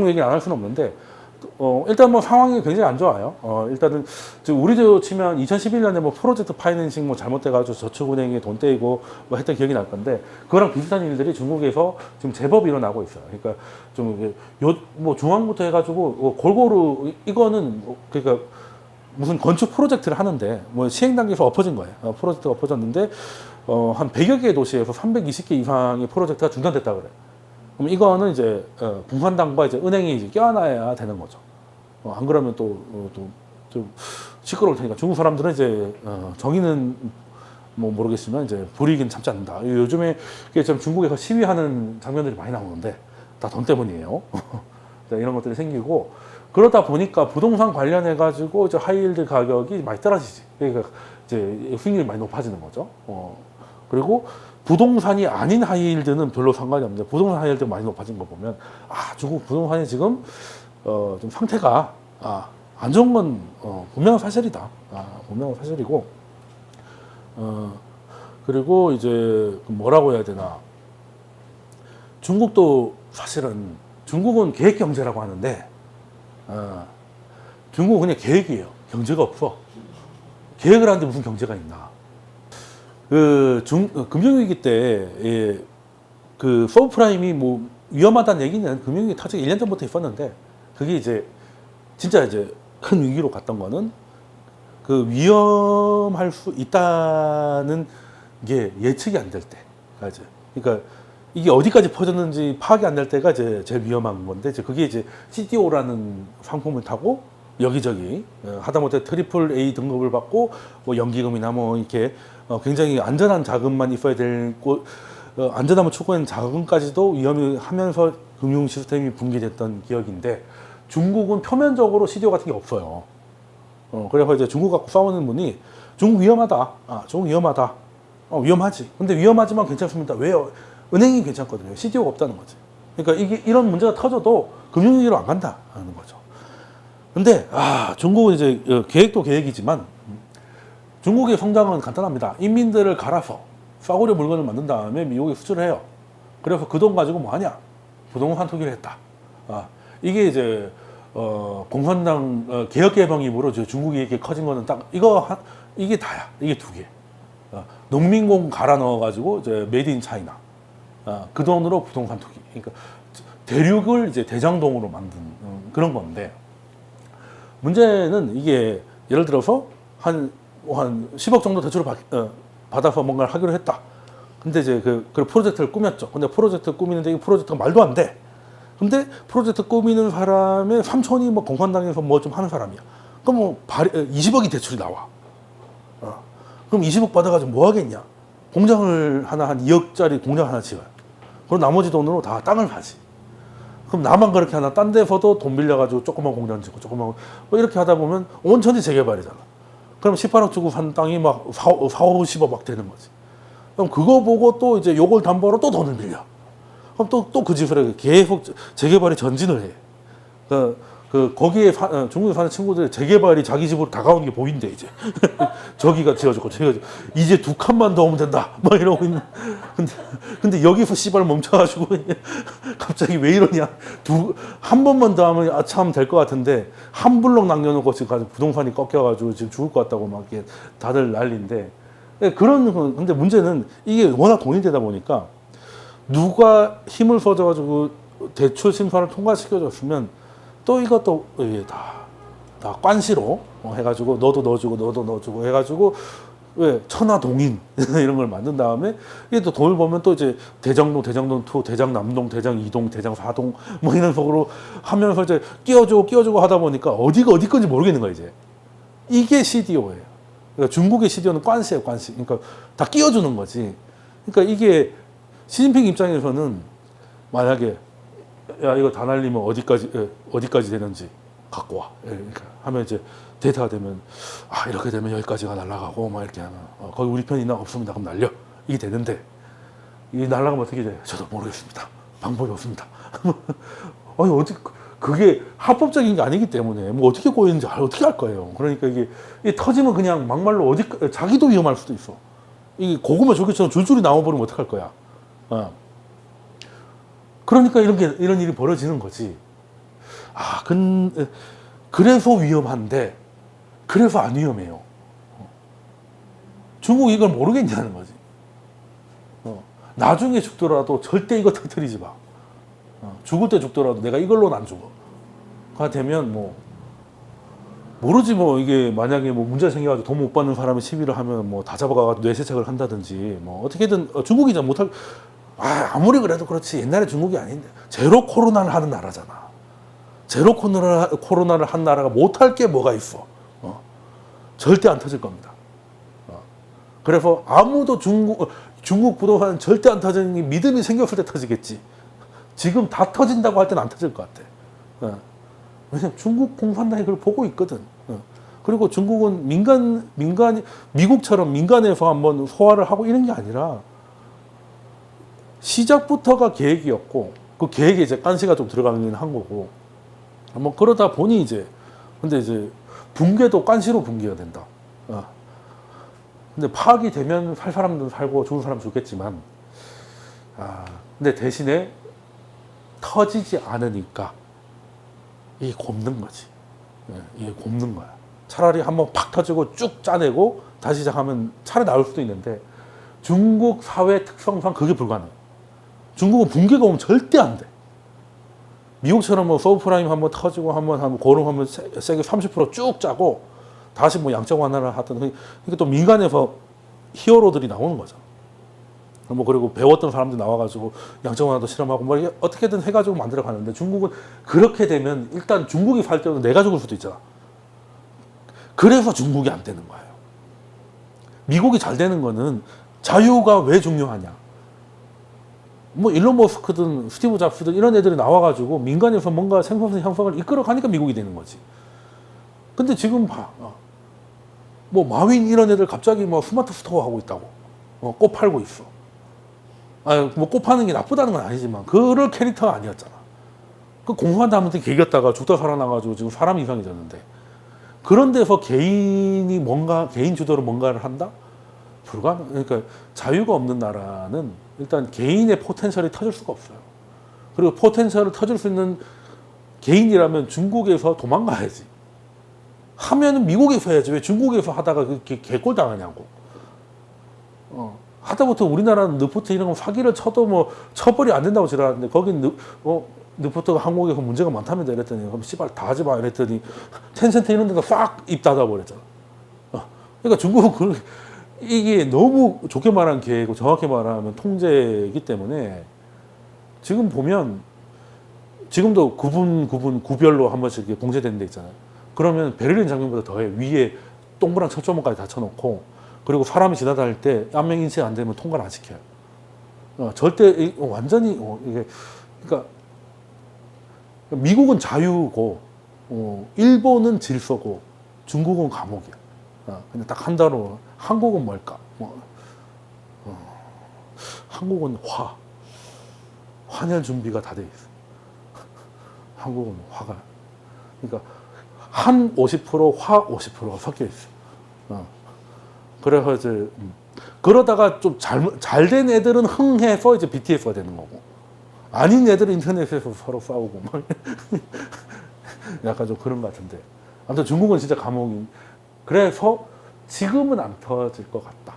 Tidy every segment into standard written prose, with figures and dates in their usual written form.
얘기는 안 할 수는 없는데, 일단 뭐 상황이 굉장히 안 좋아요. 일단은 우리도 치면 2011년에 뭐 프로젝트 파이낸싱 뭐 잘못돼가지고 저축은행에 돈 떼이고 뭐 했던 기억이 날 건데, 그거랑 비슷한 일들이 중국에서 지금 제법 일어나고 있어요. 그러니까 좀 뭐 중앙부터 해가지고 골고루 이거는 그러니까 무슨 건축 프로젝트를 하는데 뭐 시행 단계에서 엎어진 거예요. 프로젝트가 엎어졌는데 한 100여 개의 도시에서 320개 이상의 프로젝트가 중단됐다 그래요. 그럼 이거는 이제 공산당과 이제 은행이 이제 껴안아야 되는 거죠. 안 그러면 또 좀 시끄러울 테니까 중국 사람들은 이제 정의는 뭐 모르겠지만 이제 불이익은 참지 않는다. 요즘에 좀 중국에서 시위하는 장면들이 많이 나오는데 다 돈 때문이에요. 이런 것들이 생기고 그러다 보니까 부동산 관련해 가지고 이제 하이힐드 가격이 많이 떨어지지. 그러니까 이제 수익률이 많이 높아지는 거죠. 그리고 부동산이 아닌 하이힐드는 별로 상관이 없는데 부동산 하이힐드가 많이 높아진 거 보면 중국 부동산이 지금 좀 상태가 안 좋은 건 분명한 사실이다. 분명한 사실이고 그리고 이제 뭐라고 해야 되나, 중국도 사실은 중국은 계획 경제라고 하는데 중국은 그냥 계획이에요. 경제가 없어. 계획을 하는데 무슨 경제가 있나. 금융위기 때, 서브프라임이 뭐 위험하다는 얘기는 금융위기 터지기 1년 전부터 있었는데, 그게 이제, 진짜 이제 큰 위기로 갔던 거는, 위험할 수 있다는 게 예측이 안 될 때. 그러니까, 이게 어디까지 퍼졌는지 파악이 안 될 때가 이제 제일 위험한 건데, 그게 이제 CDO라는 상품을 타고, 여기저기, 하다못해 트리플 A 등급을 받고, 뭐 연기금이나 뭐 이렇게, 굉장히 안전한 자금만 있어야 될 곳, 안전함을 추구하는 자금까지도 위험이 하면서 금융 시스템이 붕괴됐던 기억인데, 중국은 표면적으로 CDO 같은 게 없어요. 그래서 이제 중국 갖고 싸우는 분이 중국 위험하다. 중국 위험하다. 위험하지. 근데 위험하지만 괜찮습니다. 왜요? 은행이 괜찮거든요. CDO가 없다는 거지. 그러니까 이런 문제가 터져도 금융위기로 안 간다는 거죠. 근데 중국은 이제 계획도 계획이지만 중국의 성장은 간단합니다. 인민들을 갈아서 싸구려 물건을 만든 다음에 미국에 수출을 해요. 그래서 그 돈 가지고 뭐 하냐? 부동산 투기를 했다. 이게 이제 공산당 개혁개방 이후로 중국이 이렇게 커진 거는 딱 이게 다야. 이게 두 개. 농민공 갈아 넣어가지고 이제 메이드 인 차이나. 그 돈으로 부동산 투기. 그러니까 대륙을 이제 대장동으로 만든 그런 건데, 문제는 이게 예를 들어서 한 10억 정도 대출을 받아서 뭔가를 하기로 했다. 근데 이제 그 프로젝트를 꾸몄죠. 근데 프로젝트 꾸미는데 이 프로젝트가 말도 안 돼. 근데 프로젝트 꾸미는 사람의 삼촌이 뭐 공산당에서 뭐 좀 하는 사람이야. 그럼 뭐 20억이 대출이 나와. 그럼 20억 받아가지고 뭐 하겠냐? 공장을 한 2억짜리 공장 하나 지어요. 그리고 나머지 돈으로 다 땅을 사지. 그럼 나만 그렇게 하나? 딴 데서도 돈 빌려가지고 조그만 공장 짓고 조그만 뭐 이렇게 하다 보면 온천지 재개발이잖아. 그럼 18억 주고 산 땅이 막 4, 50억 막 되는 거지. 그럼 그거 보고 또 이제 요걸 담보로 또 돈을 빌려. 그럼 또 그 짓을 해. 계속 재개발이 전진을 해. 거기에 중국에 사는 친구들 재개발이 자기 집으로 다가오는 게 보인대, 이제. 저기가 지어졌고, 저기가 이제 2칸만 더 오면 된다. 막 이러고 있는. 근데 여기서 씨발 멈춰가지고, 갑자기 왜 이러냐. 한 번만 더 하면 아참 될 것 같은데, 한 블록 남겨놓고 지금 부동산이 꺾여가지고 지금 죽을 것 같다고 막 이렇게 다들 난리인데. 근데 문제는 이게 워낙 돈이 되다 보니까, 누가 힘을 써줘가지고 대출 심사를 통과시켜줬으면, 또 이것도 다 관시로 해가지고 너도 넣어주고 해가지고 왜 천하동인 이런 걸 만든 다음에 이게 또 돈을 보면 또 이제 대장동 2, 대장남동, 대장 2동, 대장 4동 뭐 이런 식으로 하면서 이제 끼워주고 하다 보니까 어디가 어디 건지 모르겠는 거야, 이제. 이게 CDO예요. 그러니까 중국의 CDO는 관시예요, 관시. 그러니까 다 끼워주는 거지. 그러니까 이게 시진핑 입장에서는 만약에 야, 이거 다 날리면 어디까지 되는지 갖고 와. 그러니까 하면 이제 데이터가 되면, 이렇게 되면 여기까지가 날아가고, 막 이렇게 하면, 거기 우리 편이 없습니다. 그럼 날려. 이게 되는데, 이게 날아가면 어떻게 돼요? 저도 모르겠습니다. 방법이 없습니다. 아니, 그게 합법적인 게 아니기 때문에, 뭐 어떻게 꼬이는지 어떻게 할 거예요. 그러니까 이게 터지면 그냥 막말로 자기도 위험할 수도 있어. 이게 고구마 조개처럼 줄줄이 나와버리면 어떡할 거야. 그러니까 이런 일이 벌어지는 거지. 그래서 위험한데 그래서 안 위험해요. 중국 이걸 모르겠냐는 거지. 나중에 죽더라도 절대 이거 터뜨리지 마. 죽을 때 죽더라도 내가 이걸로는 안 죽어. 가 되면 뭐 모르지 뭐 이게 만약에 뭐 문제 생겨가지고 돈 못 받는 사람이 시위를 하면 뭐 다 잡아가지고 뇌세척을 한다든지 뭐 어떻게든 중국이 잘 못할 아무리 그래도 그렇지 옛날에 중국이 아닌데 제로 코로나를 하는 나라잖아. 제로 코로나를 한 나라가 못할 게 뭐가 있어. 절대 안 터질 겁니다. 그래서 아무도 중국 부동산은 절대 안 터지는 게 믿음이 생겼을 때 터지겠지. 지금 다 터진다고 할 때는 안 터질 것 같아. 왜냐면 중국 공산당이 그걸 보고 있거든. 그리고 중국은 미국처럼 민간에서 한번 소화를 하고 이런 게 아니라 시작부터가 계획이었고 그 계획에 이제 깐시가 좀 들어가긴 한 거고 뭐 그러다 보니 근데 이제 붕괴도 깐시로 붕괴가 된다. 근데 파악이 되면 살 사람들은 살고 죽은 사람은 죽겠지만 근데 대신에 터지지 않으니까 이게 곱는 거지. 이게 곱는 거야. 차라리 한번 팍 터지고 쭉 짜내고 다시 시작하면 차라리 나올 수도 있는데 중국 사회 특성상 그게 불가능해. 중국은 붕괴가 오면 절대 안 돼. 미국처럼 뭐 서브프라임 한번 터지고 한번 고름 한번 세게 30% 쭉 짜고 다시 뭐 양적 완화를 하든 그러니까 또 민간에서 히어로들이 나오는 거죠. 뭐 그리고 배웠던 사람들이 나와가지고 양적 완화도 실험하고 뭐 이게 어떻게든 해가지고 만들어 가는데 중국은 그렇게 되면 일단 중국이 살 때는 내가 죽을 수도 있잖아. 그래서 중국이 안 되는 거예요. 미국이 잘 되는 거는 자유가 왜 중요하냐. 뭐 일론 머스크든 스티브 잡스든 이런 애들이 나와가지고 민간에서 뭔가 생산성 향상을 이끌어 가니까 미국이 되는 거지. 근데 지금 봐. 뭐 마윈 이런 애들 갑자기 뭐 스마트 스토어 하고 있다고. 꽃 팔고 있어. 뭐 꽃 파는 게 나쁘다는 건 아니지만 그럴 캐릭터가 아니었잖아. 그 공산당한테 개겼다가 죽다 살아나가지고 지금 사람 이상해졌는데 그런 데서 개인 주도로 뭔가를 한다? 그러니까 자유가 없는 나라는 일단 개인의 포텐셜이 터질 수가 없어요. 그리고 포텐셜을 터질 수 있는 개인이라면 중국에서 도망가야지. 하면은 미국에서 해야지. 왜 중국에서 하다가 그렇게 개꼴 당하냐고. 하다부터 우리나라는 느포트 이런 거 사기를 쳐도 뭐 처벌이 안 된다고 지랄하는데 거긴 느포트가 한국에서 문제가 많다면서 이랬더니 그럼 씨발 다 하지 마 이랬더니 텐센트 이런 데가 싹 입 닫아 버렸잖아. 그러니까 중국은 이게 너무 좋게 말하면 계획이고 정확히 말하면 통제이기 때문에 지금 보면 지금도 구별로 한 번씩 이렇게 봉쇄되는 데 있잖아요. 그러면 베를린 장벽보다 더해. 위에 동그란 철조망까지 다 쳐놓고 그리고 사람이 지나다닐 때 안면 인식 안 되면 통과를 안 시켜요. 절대 완전히 이게 그러니까 미국은 자유고 일본은 질서고 중국은 감옥이야. 그냥 딱 한 단어로 한국은 뭘까? 한국은 환열 준비가 다 돼 있어. 한국은 화가 그러니까 한 50% 화 50%가 섞여 있어. 그래서 이제 그러다가 좀 잘 된 애들은 흥해서 이제 BTS가 되는 거고 아닌 애들은 인터넷에서 서로 싸우고 막 약간 좀 그런 것 같은데 아무튼 중국은 진짜 감옥인. 그래서 지금은 안 터질 것 같다.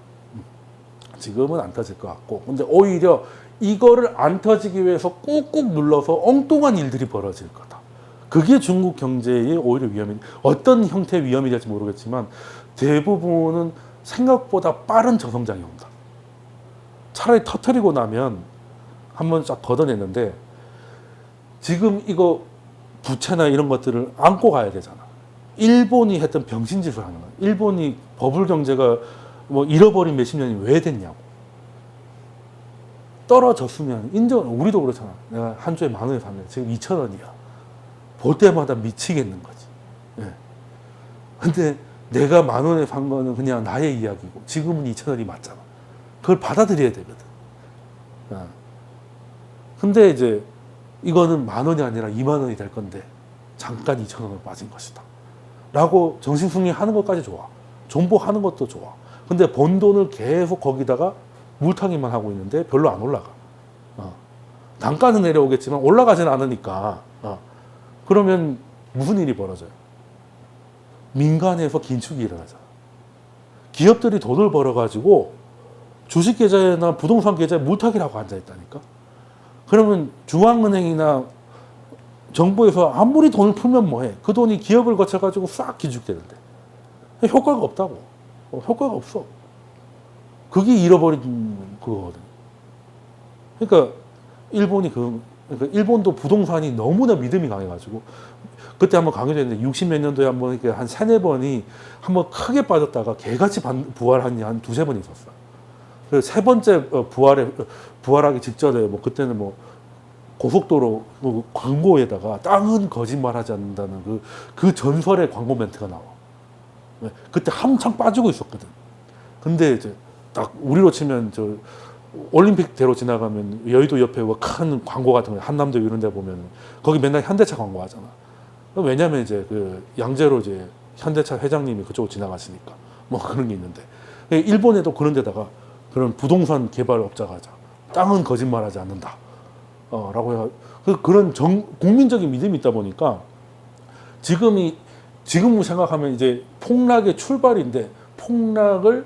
지금은 안 터질 것 같고 근데 오히려 이거를 안 터지기 위해서 꾹꾹 눌러서 엉뚱한 일들이 벌어질 거다. 그게 중국 경제의 오히려 위험이 어떤 형태의 위험이 될지 모르겠지만 대부분은 생각보다 빠른 저성장이 온다. 차라리 터뜨리고 나면 한번 쫙 걷어냈는데 지금 이거 부채나 이런 것들을 안고 가야 되잖아. 일본이 했던 병신짓을 하는 거야. 일본이 버블 경제가 뭐 잃어버린 몇십 년이 왜 됐냐고. 떨어졌으면 우리도 그렇잖아. 내가 한 주에 10,000원에 사면 지금 2,000원이야. 볼 때마다 미치겠는 거지. 예. 근데 내가 10,000원에 산 거는 그냥 나의 이야기고 지금은 2,000원이 맞잖아. 그걸 받아들여야 되거든. 근데 이제 이거는 10,000원이 아니라 20,000원이 될 건데 잠깐 2,000원으로 빠진 것이다. 라고 정신승리하는 것까지 좋아. 존버하는 것도 좋아. 근데 번 돈을 계속 거기다가 물타기만 하고 있는데 별로 안 올라가. 단가는 내려오겠지만 올라가지는 않으니까 그러면 무슨 일이 벌어져요? 민간에서 긴축이 일어나잖아. 기업들이 돈을 벌어가지고 주식 계좌나 부동산 계좌에 물타기라고 앉아있다니까. 그러면 중앙은행이나 정부에서 아무리 돈을 풀면 뭐해? 그 돈이 기업을 거쳐가지고 싹 기축되는데 효과가 없다고. 효과가 없어. 그게 잃어버린 그거거든. 그러니까 그러니까 일본도 부동산이 너무나 믿음이 강해가지고 그때 한번 강조했는데 60몇 년도에 한번 이렇게 한 3-4번이 한번 크게 빠졌다가 개같이 부활한 한 2-3번 있었어. 그래서 세 번째 부활하기 직전에 뭐 그때는 뭐 고속도로 광고에다가 땅은 거짓말하지 않는다는 그 전설의 광고 멘트가 나와. 그때 한창 빠지고 있었거든. 근데 이제 딱 우리로 치면 저 올림픽대로 지나가면 여의도 옆에 큰 광고 같은 거 한남도 이런 데 보면 거기 맨날 현대차 광고 하잖아. 왜냐면 이제 그 양재로 이제 현대차 회장님이 그쪽으로 지나가시니까 뭐 그런 게 있는데 일본에도 그런 데다가 그런 부동산 개발업자가 하자. 땅은 거짓말하지 않는다. 라고 해가 그런 국민적인 믿음이 있다 보니까 지금 생각하면 이제 폭락의 출발인데 폭락을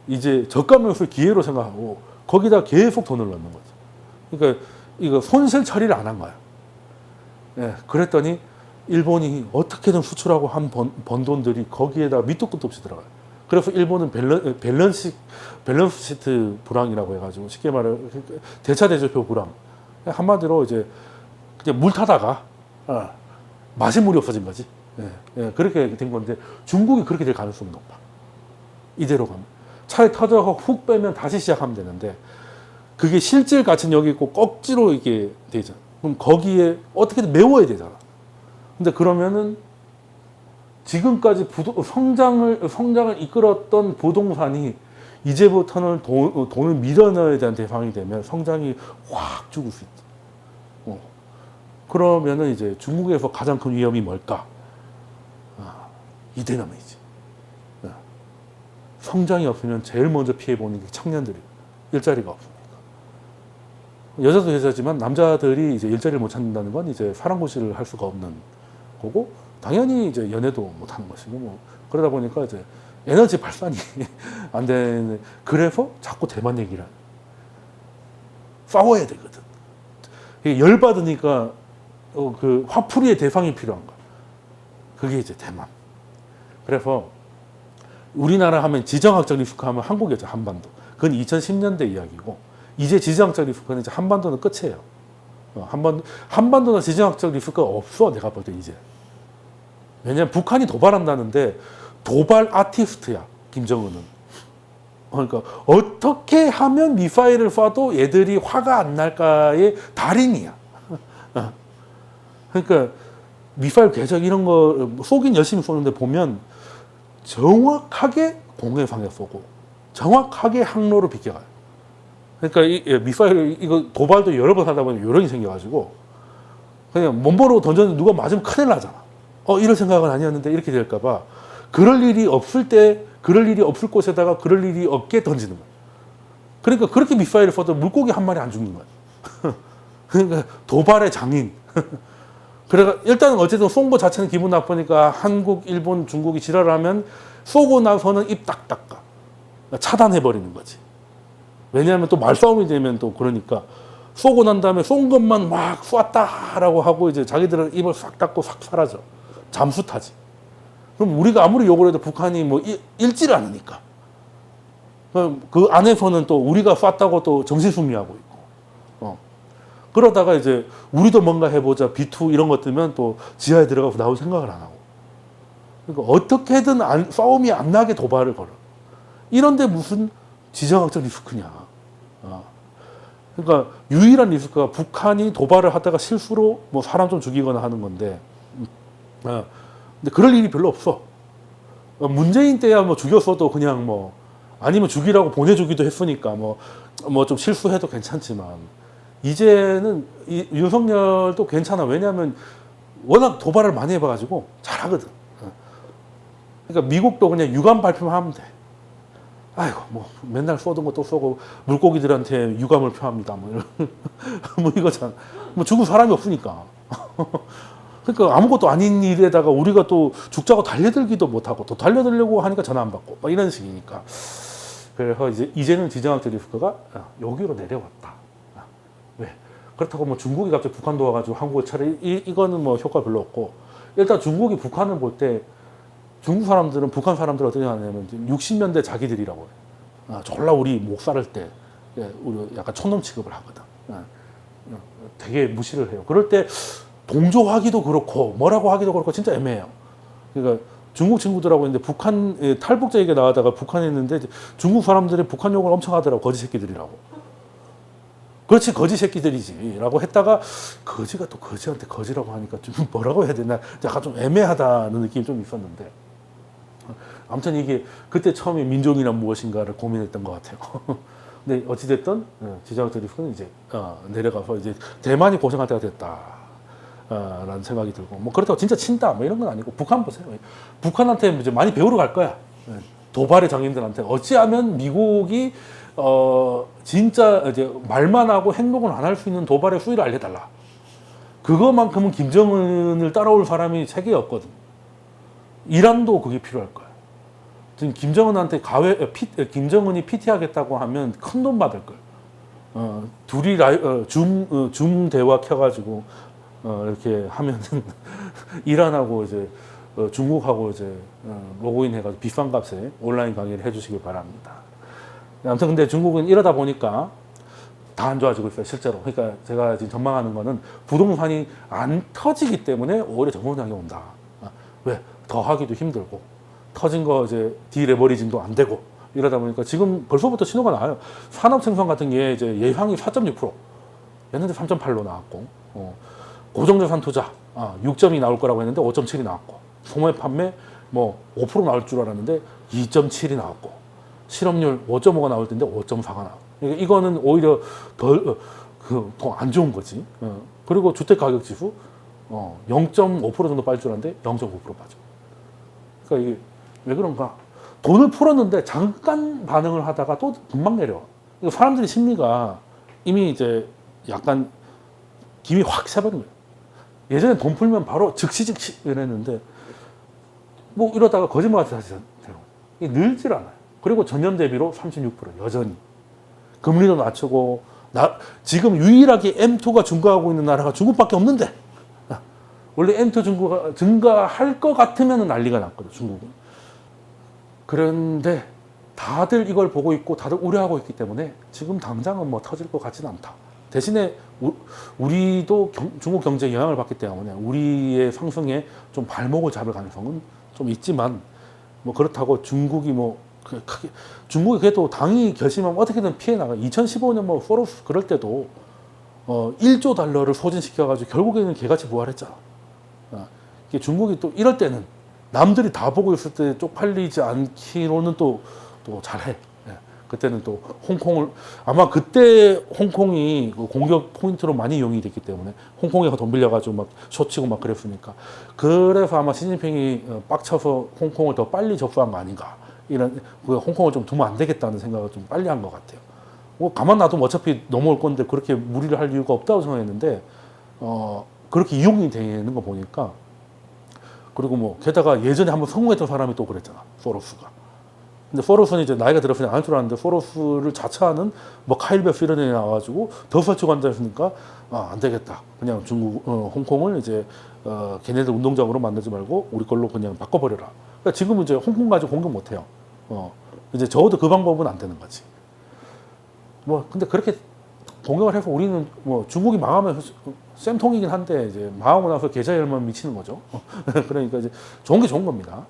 이제 저가 매수를 기회로 생각하고 거기다 계속 돈을 넣는 거죠. 그러니까 이거 손실 처리를 안 한 거야. 예, 그랬더니 일본이 어떻게든 수출하고 번 돈들이 거기에다 밑도 끝도 없이 들어가요. 그래서 일본은 밸런스 시트 불황이라고 해가지고 쉽게 말해 대차대조표 불황. 한마디로 이제 그냥 물 타다가 마실 물이 없어진 거지. 예, 그렇게 된 건데 중국이 그렇게 될 가능성이 높아. 이대로 가면 차에 터져서 훅 빼면 다시 시작하면 되는데 그게 실질 가치는 여기 있고 꼭지로 이게 되잖아. 그럼 거기에 어떻게든 메워야 되잖아. 근데 그러면은 지금까지 성장을 이끌었던 부동산이 이제부터는 돈을 밀어넣어야 되는 대상이 되면 성장이 확 죽을 수 있죠. 그러면은 이제 중국에서 가장 큰 위험이 뭘까? 이대남이지. 성장이 없으면 제일 먼저 피해보는 게 청년들이고 일자리가 없으니까. 여자도 여자지만 남자들이 이제 일자리를 못 찾는다는 건 이제 사랑고시를 할 수가 없는 거고 당연히 이제 연애도 못 하는 것이고 뭐 그러다 보니까 이제 에너지 발산이 안 되는 그래서 자꾸 대만 얘기를 싸워야 되거든. 열 받으니까 그 화풀이의 대상이 필요한 거야. 그게 이제 대만. 그래서 우리나라 하면 지정학적 리스크 하면 한국이죠. 한반도. 그건 2010년대 이야기고 이제 지정학적 리스크는 이제 한반도는 끝이에요. 한반도는 지정학적 리스크가 없어. 내가 볼 때 이제. 왜냐면 북한이 도발한다는데 도발 아티스트야. 김정은은. 그러니까 어떻게 하면 미사일을 쏴도 얘들이 화가 안 날까의 달인이야. 그러니까 미사일 궤적 이런 거 쏘긴 열심히 쏘는데 보면 정확하게 공해상에 쏘고 정확하게 항로로 비껴가요. 그러니까 이 미사일 이거 도발도 여러 번 하다 보면 요령이 생겨가지고 그냥 몸보로 던졌는데 누가 맞으면 큰일 나잖아. 이럴 생각은 아니었는데 이렇게 될까봐 그럴 일이 없을 때 그럴 일이 없을 곳에다가 그럴 일이 없게 던지는 거야. 그러니까 그렇게 미사일을 쏘도 물고기 한 마리 안 죽는 거야. 그러니까 도발의 장인. 그래가 일단은 어쨌든 쏜 거 자체는 기분 나쁘니까 한국, 일본, 중국이 지랄을 하면 쏘고 나서는 입 딱 닦아. 차단해 버리는 거지. 왜냐하면 또 말싸움이 되면 또 그러니까 쏘고 난 다음에 쏜 것만 막 쐈다라고 하고 이제 자기들은 입을 싹 닫고 싹 사라져. 잠수 타지. 그럼 우리가 아무리 욕을 해도 북한이 뭐 읽지를 않으니까. 그 안에서는 또 우리가 쐈다고 또 정신승리하고 있고. 그러다가 이제 우리도 뭔가 해보자 B2 이런 것 뜨면 또 지하에 들어가서 나올 생각을 안 하고. 그러니까 어떻게든 싸움이 안 나게 도발을 걸어. 이런데 무슨 지정학적 리스크냐. 그러니까 유일한 리스크가 북한이 도발을 하다가 실수로 뭐 사람 좀 죽이거나 하는 건데. 근데 그럴 일이 별로 없어. 문재인 때야 뭐 죽였어도 그냥 뭐 아니면 죽이라고 보내주기도 했으니까 뭐 좀 실수해도 괜찮지만 이제는 윤석열도 괜찮아. 왜냐하면 워낙 도발을 많이 해봐가지고 잘하거든. 그러니까 미국도 그냥 유감 발표만 하면 돼. 아이고 뭐 맨날 쏘던 거 또 쏘고 물고기들한테 유감을 표합니다. 뭐 이거잖아. 뭐 죽은 사람이 없으니까. 그러니까 아무것도 아닌 일에다가 우리가 또 죽자고 달려들기도 못하고 또 달려들려고 하니까 전화 안 받고 막 이런 식이니까. 그래서 이제는 지정학적 리스크가 여기로 내려왔다. 왜? 그렇다고 뭐 중국이 갑자기 북한 도와가지고 한국을 차려 이거는 뭐 효과 별로 없고, 일단 중국이 북한을 볼 때 중국 사람들은 북한 사람들 어떻게 하냐면 60년대 자기들이라고 해요. 졸라 우리 목 자를 때 우리 약간 촌놈 취급을 하거든. 되게 무시를 해요. 그럴 때 동조하기도 그렇고 뭐라고 하기도 그렇고 진짜 애매해요. 그러니까 중국 친구들하고 있는데 북한 탈북자 얘기 나가다가 북한에 있는데 중국 사람들이 북한 욕을 엄청 하더라고. 거지 새끼들이라고. 그렇지 거지 새끼들이지 라고 했다가 거지가 또 거지한테 거지라고 하니까 좀 뭐라고 해야 되나 약간 좀 애매하다는 느낌이 좀 있었는데, 아무튼 이게 그때 처음에 민족이란 무엇인가를 고민했던 것 같아요. 근데 어찌됐든 지정학적 리스크는 이제 내려가서 이제 대만이 고생할 때가 됐다 라는 생각이 들고, 뭐 그렇다고 진짜 친다 뭐 이런 건 아니고, 북한 보세요. 북한한테 이제 많이 배우러 갈 거야. 도발의 장인들한테. 어찌하면 미국이 진짜 이제 말만 하고 행동을 안 할 수 있는 도발의 수위를 알려달라. 그거만큼은 김정은을 따라올 사람이 세계에 없거든. 이란도 그게 필요할 거야. 지금 김정은한테 김정은이 PT 하겠다고 하면 큰 돈 받을 걸. 둘이 줌 대화 켜가지고 이렇게 하면은 이란하고 이제 중국하고 이제 로그인 해가지고 비싼 값에 온라인 강의를 해주시길 바랍니다. 아무튼 근데 중국은 이러다 보니까 다 안 좋아지고 있어요, 실제로. 그러니까 제가 지금 전망하는 거는 부동산이 안 터지기 때문에 오히려 정성장이 온다. 왜? 더 하기도 힘들고, 터진 거 이제 디레버리징도 안 되고, 이러다 보니까 지금 벌써부터 신호가 나와요. 산업생산 같은 게 이제 예상이 4.6%, 했는데 3.8로 나왔고, 고정자산 투자 6점이 나올 거라고 했는데 5.7이 나왔고, 소매 판매 뭐 5% 나올 줄 알았는데 2.7이 나왔고, 실업률 5.5가 나올 텐데 5.4가 나와. 이거는 오히려 더 안 좋은 거지. 그리고 주택 가격 지수 0.5% 정도 빠질 줄 알았는데 0.9% 빠져. 그러니까 이게 왜 그런가? 돈을 풀었는데 잠깐 반응을 하다가 또 금방 내려. 사람들의 심리가 이미 이제 약간 김이 확 새버린 거예요. 예전에 돈 풀면 바로 즉시 이랬는데 뭐 이러다가 거짓말같이 다시 돼요. 이게 늘질 않아요. 그리고 전년 대비로 36% 여전히. 금리도 낮추고, 지금 유일하게 M2가 증가하고 있는 나라가 중국밖에 없는데, 원래 M2 증가할 것 같으면 난리가 났거든, 중국은. 그런데 다들 이걸 보고 있고 다들 우려하고 있기 때문에 지금 당장은 뭐 터질 것 같지는 않다. 대신에 우리도 중국 경제에 영향을 받기 때문에 우리의 상승에 좀 발목을 잡을 가능성은 좀 있지만, 뭐 그렇다고 중국이 뭐 크게, 중국이 그래도 당이 결심하면 어떻게든 피해 나가. 2015년 뭐 포로스 그럴 때도 1조 달러를 소진시켜가지고 결국에는 개같이 부활했잖아. 이게 중국이 또 이럴 때는 남들이 다 보고 있을 때 쪽팔리지 않기로는 또 잘해. 그때는 또 홍콩을, 아마 그때 홍콩이 공격 포인트로 많이 이용이 됐기 때문에 홍콩에 돈 빌려가지고 막 쇼치고 막 그랬으니까, 그래서 아마 시진핑이 빡쳐서 홍콩을 더 빨리 접수한 거 아닌가, 이런 홍콩을 좀 두면 안 되겠다는 생각을 좀 빨리 한 것 같아요. 뭐 가만 놔두면 어차피 넘어올 건데 그렇게 무리를 할 이유가 없다고 생각했는데 그렇게 이용이 되는 거 보니까. 그리고 뭐 게다가 예전에 한번 성공했던 사람이 또 그랬잖아, 소로스가. 근데 소로스는 이제 나이가 들었으니 안 할 줄 알았는데, 소로스를 자처하는 뭐 카일 베스 이런 애 나와가지고 더 설치고 앉아있으니까 안 되겠다, 그냥 중국 홍콩을 이제 걔네들 운동장으로 만들지 말고 우리 걸로 그냥 바꿔버려라. 그러니까 지금은 이제 홍콩 가지고 공격 못해요. 이제 적어도 그 방법은 안 되는 거지. 뭐 근데 그렇게 공격을 해서 우리는 뭐 중국이 망하면 쌤통이긴 한데 이제 망하고 나서 계좌에 얼마나 미치는 거죠. 그러니까 이제 좋은 게 좋은 겁니다.